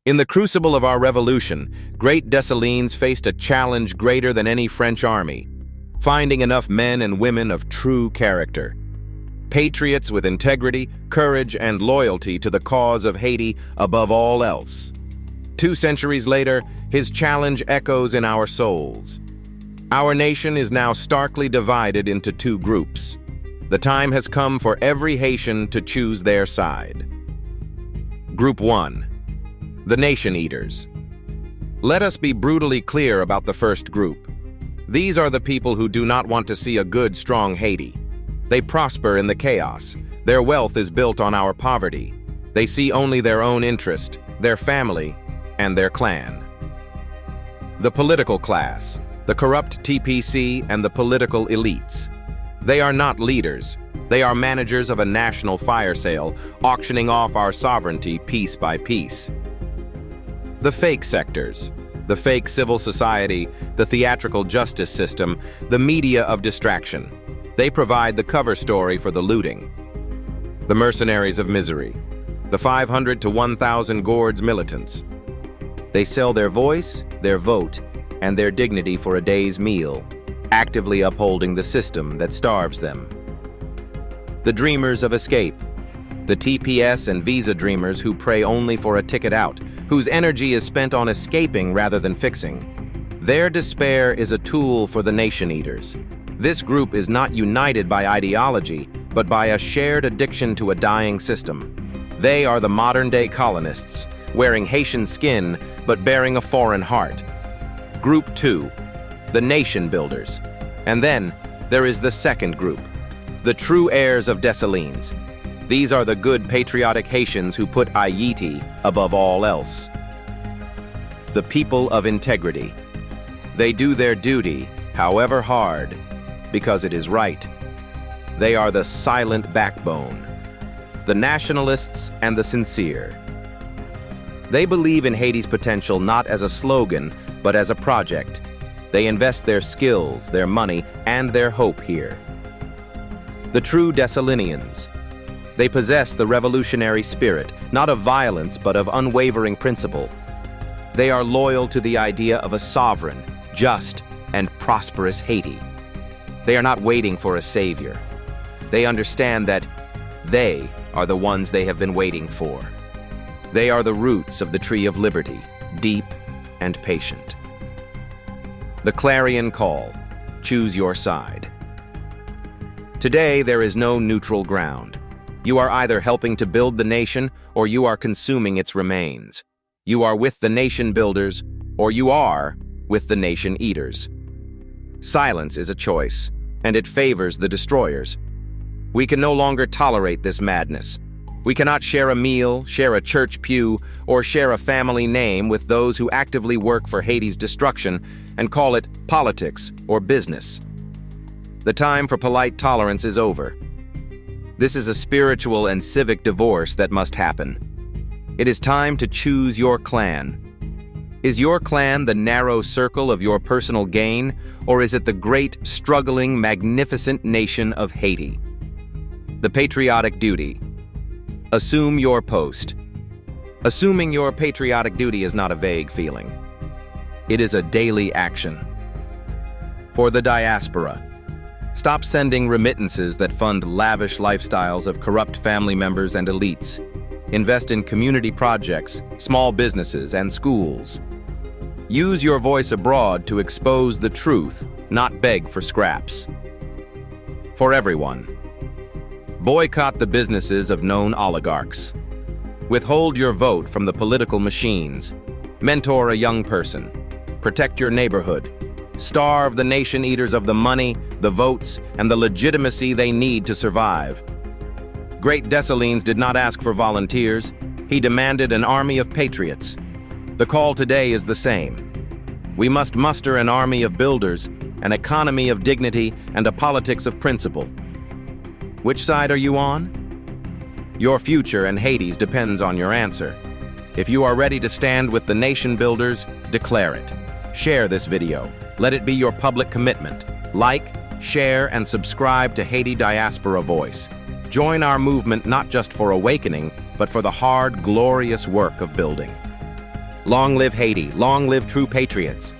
In the crucible of our revolution, great Dessalines faced a challenge greater than any French army, finding enough men and women of true character. Patriots with integrity, courage, and loyalty to the cause of Haiti above all else. 2 centuries later, his challenge echoes in our souls. Our nation is now starkly divided into 2 groups. The time has come for every Haitian to choose their side. Group 1. The Nation Eaters. Let us be brutally clear about the first group. These are the people who do not want to see a good, strong Haiti. They prosper in the chaos. Their wealth is built on our poverty. They see only their own interest, their family, and their clan. The political class, the corrupt TPC, and the political elites. They are not leaders. They are managers of a national fire sale, auctioning off our sovereignty piece by piece. The fake sectors, the fake civil society, the theatrical justice system, the media of distraction. They provide the cover story for the looting. The mercenaries of misery, the 500 to 1,000 Gourds militants. They sell their voice, their vote, and their dignity for a day's meal, actively upholding the system that starves them. The dreamers of escape, the TPS and visa dreamers who pray only for a ticket out, whose energy is spent on escaping rather than fixing. Their despair is a tool for the nation eaters. This group is not united by ideology, but by a shared addiction to a dying system. They are the modern-day colonists, wearing Haitian skin but bearing a foreign heart. Group 2, the nation builders. And then there is the second group, the true heirs of Dessalines. These are the good patriotic Haitians who put Haiti above all else. The people of integrity. They do their duty, however hard, because it is right. They are the silent backbone, the nationalists and the sincere. They believe in Haiti's potential not as a slogan, but as a project. They invest their skills, their money, and their hope here. The true Dessalinians. They possess the revolutionary spirit, not of violence, but of unwavering principle. They are loyal to the idea of a sovereign, just, and prosperous Haiti. They are not waiting for a savior. They understand that they are the ones they have been waiting for. They are the roots of the tree of liberty, deep and patient. The clarion call, choose your side. Today, there is no neutral ground. You are either helping to build the nation, or you are consuming its remains. You are with the nation builders, or you are with the nation eaters. Silence is a choice, and it favors the destroyers. We can no longer tolerate this madness. We cannot share a meal, share a church pew, or share a family name with those who actively work for Haiti's destruction and call it politics or business. The time for polite tolerance is over. This is a spiritual and civic divorce that must happen. It is time to choose your clan. Is your clan the narrow circle of your personal gain, or is it the great, struggling, magnificent nation of Haiti? The patriotic duty. Assume your post. Assuming your patriotic duty is not a vague feeling. It is a daily action. For the diaspora. Stop sending remittances that fund lavish lifestyles of corrupt family members and elites. Invest in community projects, small businesses, and schools. Use your voice abroad to expose the truth, not beg for scraps. For everyone. Boycott the businesses of known oligarchs. Withhold your vote from the political machines. Mentor a young person. Protect your neighborhood. Starve the nation eaters of the money, the votes, and the legitimacy they need to survive. Great Dessalines did not ask for volunteers. He demanded an army of patriots. The call today is the same. We must muster an army of builders, an economy of dignity, and a politics of principle. Which side are you on? Your future and Haiti's depends on your answer. If you are ready to stand with the nation builders, declare it. Share this video. Let it be your public commitment. Like, share, and subscribe to Haiti Diaspora Voice. Join our movement not just for awakening, but for the hard, glorious work of building. Long live Haiti, long live true patriots.